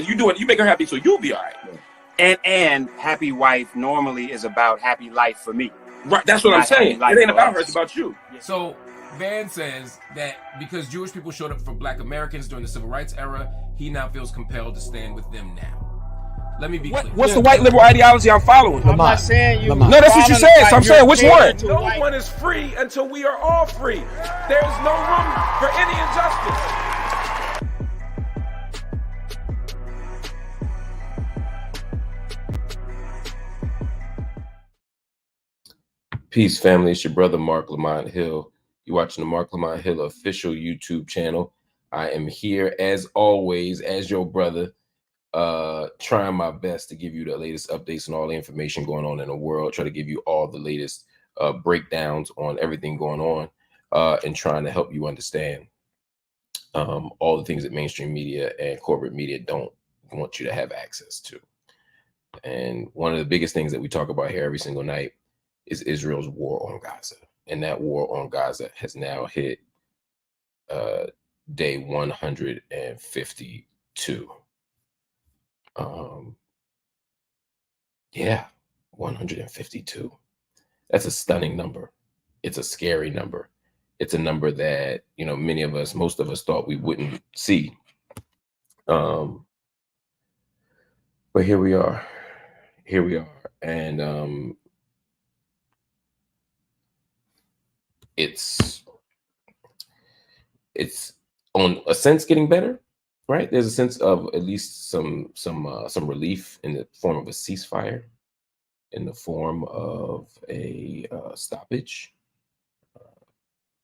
right. You make her happy, so you'll be all right. And happy wife normally is about happy life for me. Right, that's what I'm saying. It ain't about her, it's about you. So Van says that because Jewish people showed up for Black Americans during the Civil Rights era, he now feels compelled to stand with them now. Let me be clear. What's the white liberal ideology I'm following? I'm not saying you. No, that's what you said. So I'm saying which one? No one is free until we are all free. There's no room for any injustice. Peace, family. It's your brother, Marc Lamont Hill. You're watching the Marc Lamont Hill official YouTube channel. I am here, as always, as your brother, trying my best to give you the latest updates and all the information going on in the world, try to give you all the latest breakdowns on everything going on, and trying to help you understand all the things that mainstream media and corporate media don't want you to have access to. And one of the biggest things that we talk about here every single night is Israel's war on Gaza. And that war on Gaza has now hit day 152. Yeah, 152. That's a stunning number. It's a scary number. It's a number that, most of us thought we wouldn't see. But here we are. And it's on a sense getting better, right? There's a sense of at least some relief in the form of a ceasefire, in the form of a stoppage.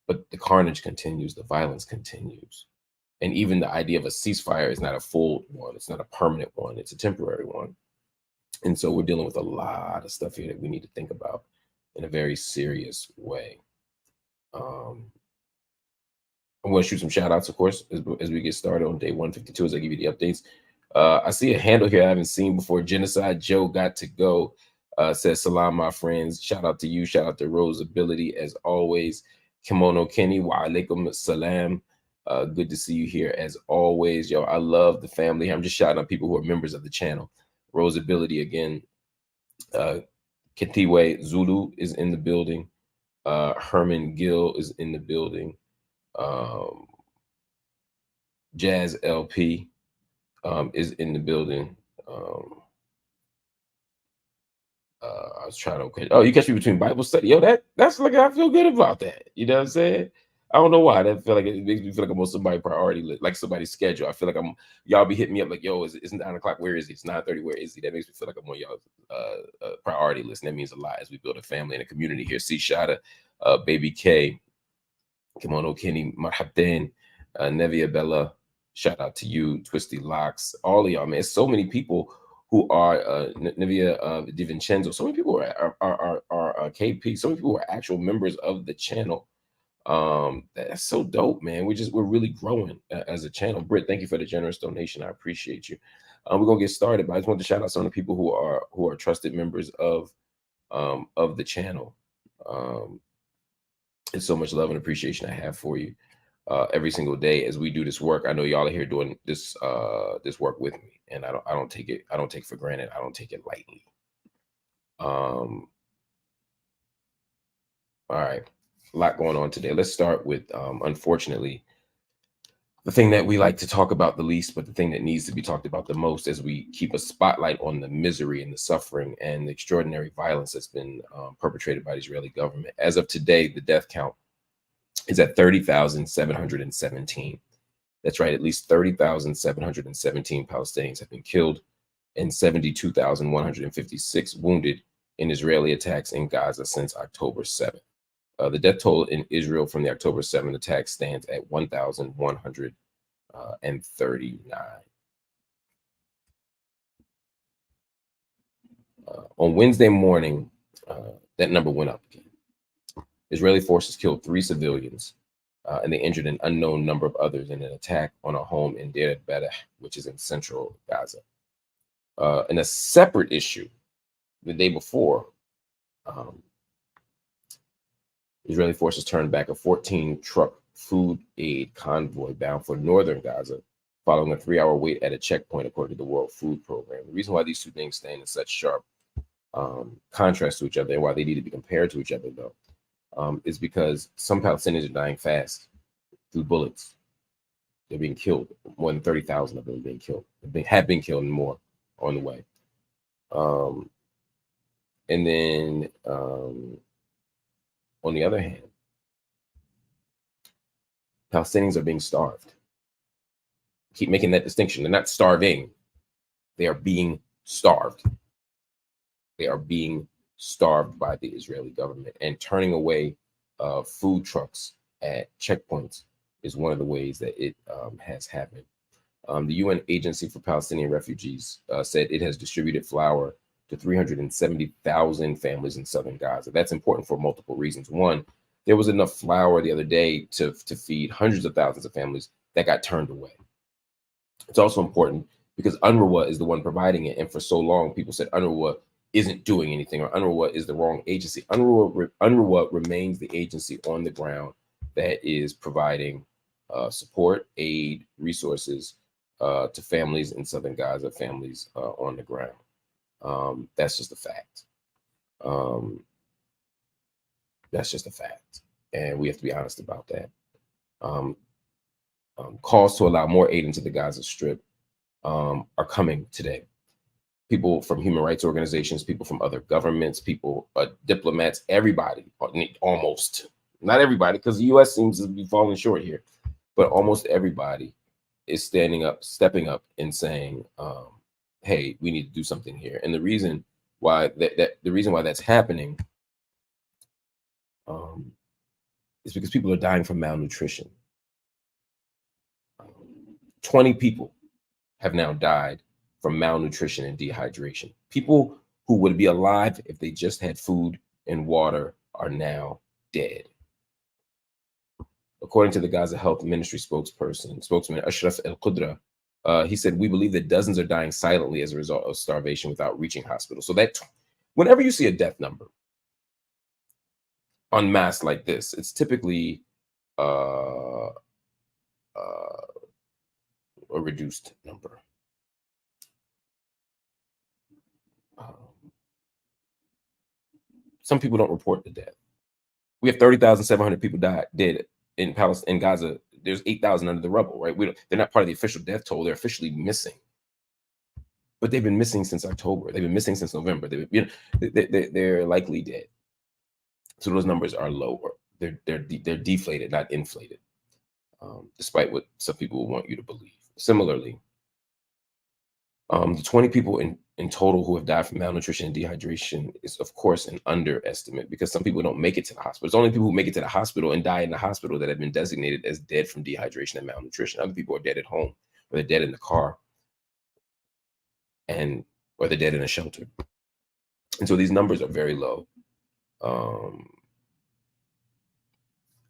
But the carnage continues, the violence continues. And even the idea of a ceasefire is not a full one. It's not a permanent one. It's a temporary one. And so we're dealing with a lot of stuff here that we need to think about in a very serious way. I'm going to shoot some shout outs, of course, as we get started on day 152, as I give you the updates. I see a handle here I haven't seen before. Genocide Joe got to go. Says, salam, my friends. Shout out to you. Shout out to Rose Ability, as always. Kimono Kenny, wa alaikum salam. Good to see you here, as always. Yo, I love the family. I'm just shouting out people who are members of the channel. Rose Ability again. Ketiwe Zulu is in the building. Herman Gill is in the building. Jazz LP is in the building. I was trying to you catch me between Bible study. Yo, that's like, I feel good about that. You know what I'm saying? I don't know why. That feel like it makes me feel like I'm on somebody's priority list, like somebody's schedule. I feel like y'all be hitting me up like, yo, it's 9 o'clock. Where is he? It's 9:30. Where is he? That makes me feel like I'm on y'all's priority list. And that means a lot as we build a family and a community here. C Shada, Baby K, Kimono Kenny, Marhabden, Nevia Bella, shout out to you, Twisty Locks, all of y'all, man. So many people who are Nevia DiVincenzo, so many people are KP, so many people are actual members of the channel. That's so dope, man. We're really growing as a channel. Britt, thank you for the generous donation. I appreciate you. We're gonna get started, but I just want to shout out some of the people who are trusted members of the channel. It's so much love and appreciation I have for you every single day as we do this work. I know y'all are here doing this work with me, and I don't take it for granted. I don't take it lightly. All right, a lot going on today. Let's start with unfortunately the thing that we like to talk about the least, but the thing that needs to be talked about the most, as we keep a spotlight on the misery and the suffering and the extraordinary violence that's been perpetrated by the Israeli government. As of today, the death count is at 30,717. That's right, at least 30,717 Palestinians have been killed and 72,156 wounded in Israeli attacks in Gaza since October 7th. The death toll in Israel from the October 7th attack stands at 1,139. On Wednesday morning, that number went up again. Israeli forces killed 3 civilians, and they injured an unknown number of others in an attack on a home in Deir Bedeh, which is in central Gaza. In a separate issue, the day before, Israeli forces turned back a 14-truck food aid convoy bound for northern Gaza following a 3-hour wait at a checkpoint, according to the World Food Program. The reason why these two things stand in such sharp contrast to each other, and why they need to be compared to each other, though, is because some Palestinians are dying fast through bullets. They're being killed. More than 30,000 of them are being killed. Have been killed, and more on the way. And then, on the other hand, Palestinians are being starved. Keep making that distinction. They're not starving. They are being starved. They are being starved by the Israeli government, and turning away food trucks at checkpoints is one of the ways that it has happened. The UN Agency for Palestinian Refugees said it has distributed flour to 370,000 families in southern Gaza. That's important for multiple reasons. One, there was enough flour the other day to feed hundreds of thousands of families that got turned away. It's also important because UNRWA is the one providing it. And for so long, people said UNRWA isn't doing anything, or UNRWA is the wrong agency. UNRWA remains the agency on the ground that is providing support, aid, resources to families in southern Gaza, families on the ground. That's just a fact. That's just a fact. And we have to be honest about that. Calls to allow more aid into the Gaza Strip are coming today. People from human rights organizations, people from other governments, people, diplomats, everybody, almost, not everybody, because the U.S. seems to be falling short here, but almost everybody is standing up, stepping up and saying, hey, we need to do something here. And the reason why that's happening is because people are dying from malnutrition. 20 people have now died from malnutrition and dehydration. People who would be alive if they just had food and water are now dead. According to the Gaza Health Ministry spokesman Ashraf El-Qudra, he said, we believe that dozens are dying silently as a result of starvation without reaching hospitals. So that whenever you see a death number en masse like this, it's typically a reduced number. Some people don't report the death. We have 30,700 people dead in Palestine, in Gaza. There's 8,000 under the rubble, right? They're not part of the official death toll. They're officially missing, but they've been missing since October. They've been missing since November. They're likely dead. So those numbers are lower. They're deflated, not inflated, despite what some people will want you to believe. Similarly, the 20 people in total who have died from malnutrition and dehydration is, of course, an underestimate, because some people don't make it to the hospital. It's only people who make it to the hospital and die in the hospital that have been designated as dead from dehydration and malnutrition. Other people are dead at home, or they're dead in the car, or they're dead in a shelter. And so these numbers are very low.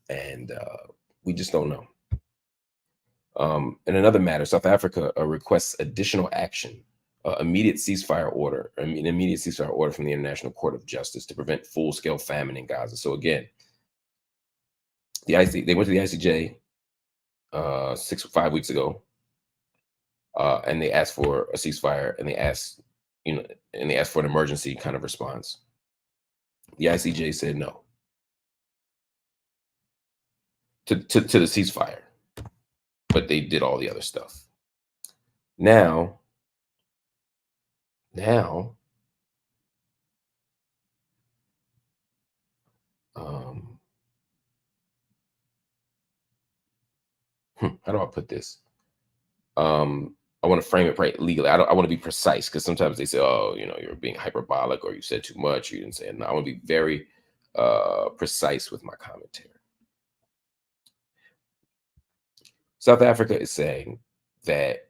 And we just don't know. In another matter, South Africa requests additional action, immediate ceasefire order from the International Court of Justice to prevent full-scale famine in Gaza. So again, they went to the ICJ 5 weeks ago, and they asked for a ceasefire, and they asked for an emergency kind of response. The ICJ said no to the ceasefire, but they did all the other stuff. Now, how do I put this? I want to frame it right legally. I want to be precise, because sometimes they say, oh, you're being hyperbolic, or you said too much, or you didn't say enough. I want to be very precise with my commentary. South Africa is saying that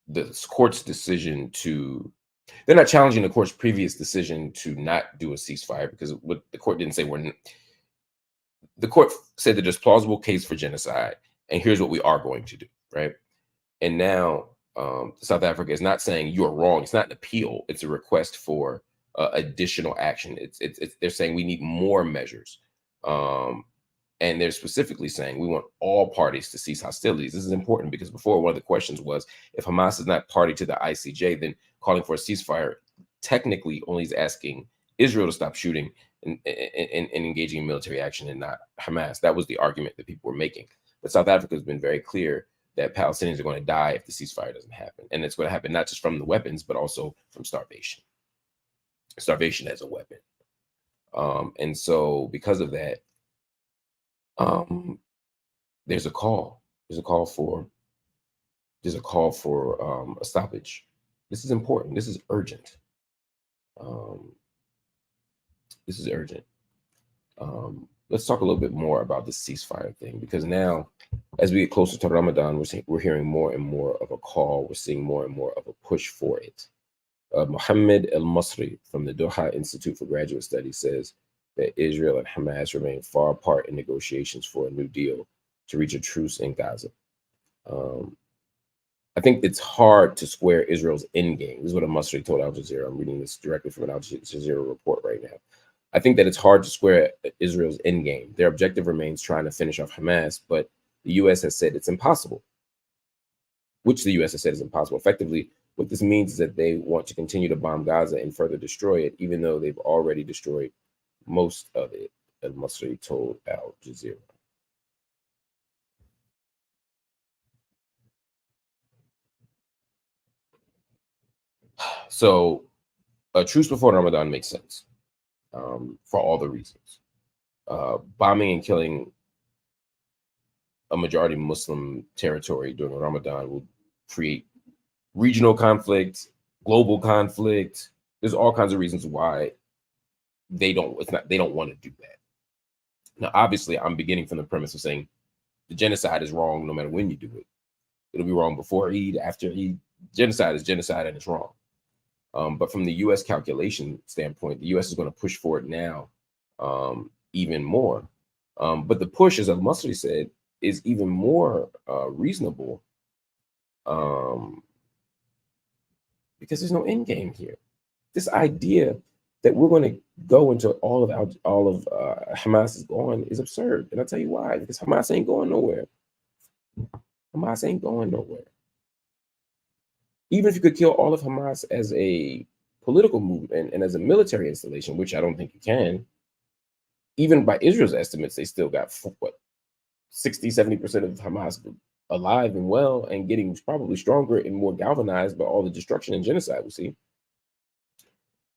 the court's decision they're not challenging the court's previous decision to not do a ceasefire, because what the court didn't say the court said that there's plausible case for genocide, and here's what we are going to do, right? And now South Africa is not saying you're wrong. It's not an appeal. It's a request for additional action. They're saying we need more measures. And they're specifically saying we want all parties to cease hostilities. This is important because before, one of the questions was, if Hamas is not party to the ICJ, then calling for a ceasefire technically only is asking Israel to stop shooting and engaging in military action, and not Hamas. That was the argument that people were making. But South Africa has been very clear that Palestinians are going to die if the ceasefire doesn't happen. And it's going to happen not just from the weapons, but also from starvation. Starvation as a weapon. And so because of that, there's a call for a stoppage. This is important. This is urgent. Let's talk a little bit more about the ceasefire thing, because now, as we get closer to Ramadan, we're hearing more and more of a call. We're seeing more and more of a push for it. Mohammed El-Masri from the Doha Institute for Graduate Studies says that Israel and Hamas remain far apart in negotiations for a new deal to reach a truce in Gaza. I think it's hard to square Israel's endgame. This is what El-Masri told Al Jazeera. I'm reading this directly from an Al Jazeera report right now. I think that it's hard to square Israel's endgame. Their objective remains trying to finish off Hamas, but the U.S. has said it's impossible, which the U.S. has said is impossible. Effectively, what this means is that they want to continue to bomb Gaza and further destroy it, even though they've already destroyed most of it, El-Masri told Al Jazeera. So a truce before Ramadan makes sense for all the reasons. Bombing and killing a majority Muslim territory during Ramadan will create regional conflict, global conflict. There's all kinds of reasons why they don't want to do that. Now, obviously, I'm beginning from the premise of saying the genocide is wrong no matter when you do it. It'll be wrong before Eid, after Eid. Genocide is genocide and it's wrong. But from the U.S. calculation standpoint, the U.S. is going to push for it now even more. But the push, as El-Masri said, is even more reasonable because there's no end game here. This idea that we're going to go until all of Hamas is gone is absurd, and I'll tell you why. Because Hamas ain't going nowhere. Hamas ain't going nowhere. Even if you could kill all of Hamas as a political movement and as a military installation, which I don't think you can, even by Israel's estimates, they still got, 60-70% of Hamas alive and well and getting probably stronger and more galvanized by all the destruction and genocide we see.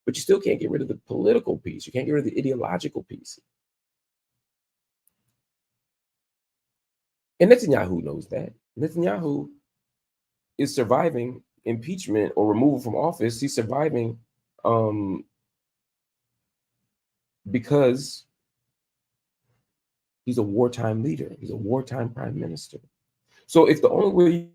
But you still can't get rid of the political piece. You can't get rid of the ideological piece. And Netanyahu knows that. Netanyahu is surviving impeachment or removal from office. He's surviving because he's a wartime leader. He's a wartime prime minister. So if the only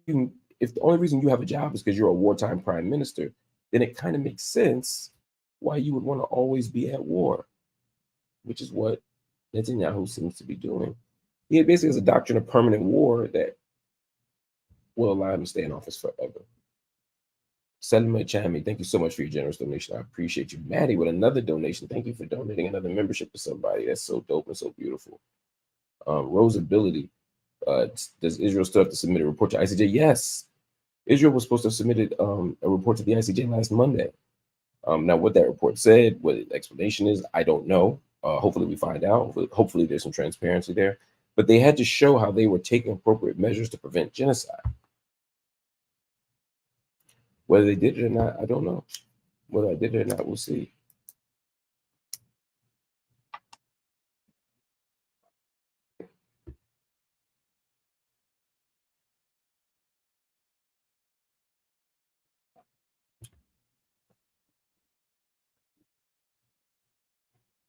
reason you have a job is because you're a wartime prime minister, then it kind of makes sense why you would want to always be at war, which is what Netanyahu seems to be doing. He basically has a doctrine of permanent war that will allow him to stay in office forever. Selma Chami, thank you so much for your generous donation. I appreciate you. Maddie with another donation. Thank you for donating another membership to somebody. That's so dope and so beautiful. Rose Ability, does Israel still have to submit a report to ICJ? Yes. Israel was supposed to have submitted a report to the ICJ last Monday. Now, what that report said, what the explanation is, I don't know. Hopefully we find out. Hopefully there's some transparency there. But they had to show how they were taking appropriate measures to prevent genocide. Whether they did it or not, I don't know. Whether I did it or not, we'll see.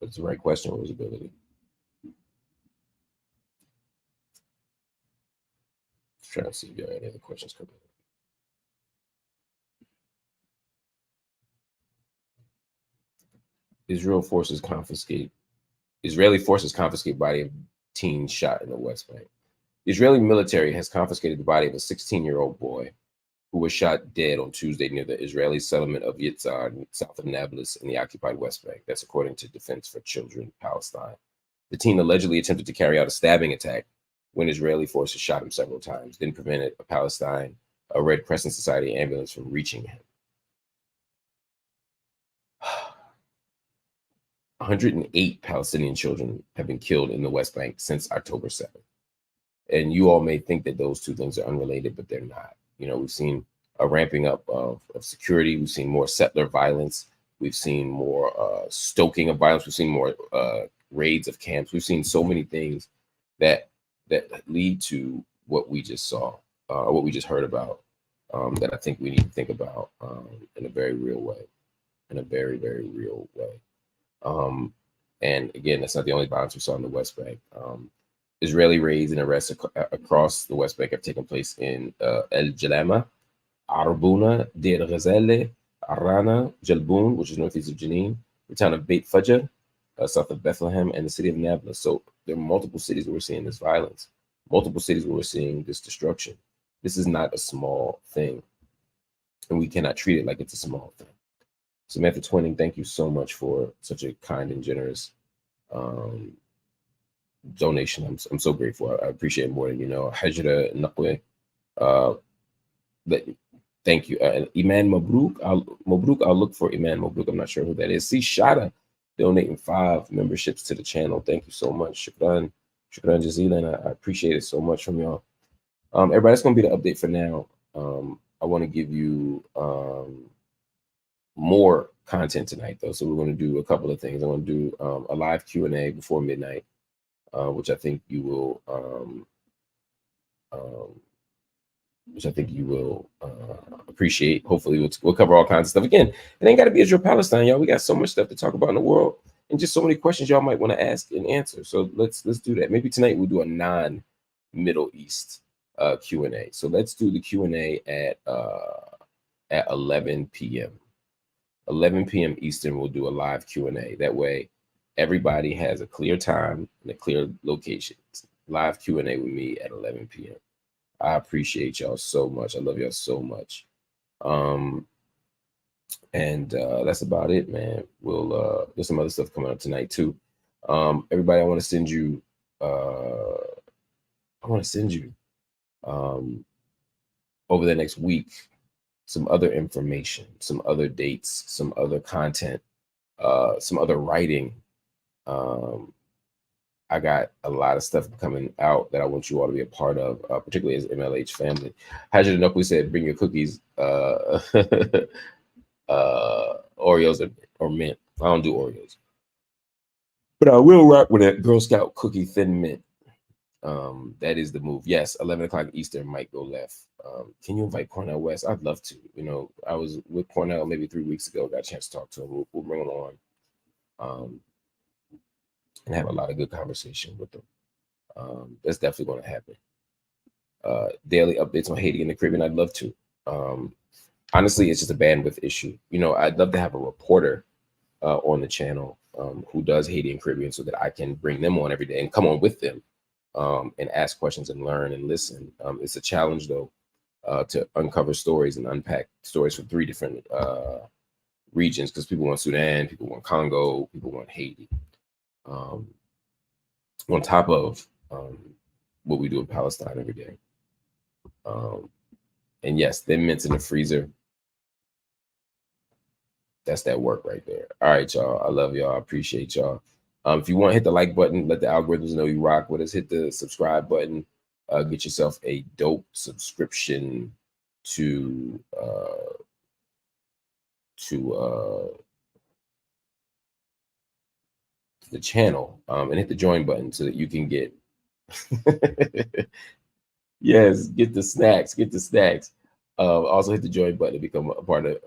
That's the right question, Rosability. Trying to see if there are any other questions coming in. Israeli forces confiscate body of teen shot in the West Bank. The Israeli military has confiscated the body of a 16-year-old boy who was shot dead on Tuesday near the Israeli settlement of Yitzhar, south of Nablus in the occupied West Bank. That's according to Defense for Children Palestine. The teen allegedly attempted to carry out a stabbing attack when Israeli forces shot him several times, then prevented a Red Crescent Society ambulance from reaching him. 108 Palestinian children have been killed in the West Bank since October 7th. And you all may think that those two things are unrelated, but they're not. You know, we've seen a ramping up of security. We've seen more settler violence. We've seen more stoking of violence. We've seen more raids of camps. We've seen so many things that lead to what we just saw, what we just heard about, that I think we need to think about in a very real way, in a very, very real way. And again, that's not the only violence we saw in the West Bank. Israeli raids and arrests across the West Bank have taken place in El Jalama, Arbuna, Deir Ghazale, Arana, Jalboun, which is northeast of Jenin, the town of Beit Fajr, south of Bethlehem, and the city of Nablus. So there are multiple cities where we're seeing this violence, multiple cities where we're seeing this destruction. This is not a small thing, and we cannot treat it like it's a small thing. Samantha Twinning, thank you so much for such a kind and generous donation. I'm so grateful. I appreciate it more than you know. Hajra Naqwe, thank you. Iman Mabruk, I'll look for Iman Mabruk. I'm not sure who that is. See Shada donating 5 memberships to the channel. Thank you so much. Shukran Jazilan. I appreciate it so much from y'all. Everybody, that's gonna be the update for now. I want to give you more content tonight though, so we're going to do a couple of things. I want to do a live Q&A before midnight, which I think you will appreciate. Hopefully we'll cover all kinds of stuff. Again, it ain't got to be Israel Palestine, y'all. We got so much stuff to talk about in the world, and just so many questions y'all might want to ask and answer. So let's do that. Maybe tonight we'll do a non-Middle East Q&A. So let's do the Q&A at 11 p.m. 11 p.m. Eastern, we'll do a live Q&A. That way, everybody has a clear time and a clear location. Live Q&A with me at 11 p.m. I appreciate y'all so much. I love y'all so much. And that's about it, man. There's some other stuff coming up tonight too. Everybody, I want to send you. Over the next week, some other information, some other dates, some other content, some other writing. I got a lot of stuff coming out that I want you all to be a part of, particularly as MLH family. Hajid Nokwi said, bring your cookies, Oreos or mint. I don't do Oreos. But I will rock with that Girl Scout cookie thin mint. That is the move. Yes, 11 o'clock Eastern might go left. Can you invite Cornell West? I'd love to. You know, I was with Cornell maybe 3 weeks ago. Got a chance to talk to him. We'll bring him on and have a lot of good conversation with them. That's definitely going to happen. Daily updates on Haiti and the Caribbean. I'd love to. Honestly, it's just a bandwidth issue. You know, I'd love to have a reporter on the channel who does Haiti and Caribbean so that I can bring them on every day and come on with them. And ask questions and learn and listen. It's a challenge, though, to uncover stories and unpack stories from 3 different regions, because people want Sudan, people want Congo, people want Haiti. On top of what we do in Palestine every day. And yes, them mints in the freezer. That's that work right there. All right, y'all. I love y'all. I appreciate y'all. If you want, hit the like button. Let the algorithms know you rock with us. Hit the subscribe button. Get yourself a dope subscription to the channel, and hit the join button so that you can get yes, get the snacks. Also hit the join button to become a part of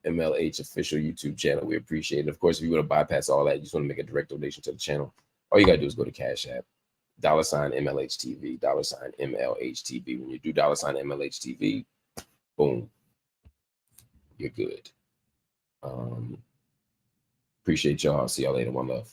MLH official YouTube channel. We appreciate it. Of course, if you want to bypass all that, you just want to make a direct donation to the channel, all you gotta do is go to Cash App, $MLHTV, $MLHTV. When you do $MLHTV, boom, you're good. Appreciate y'all. See y'all later. One love.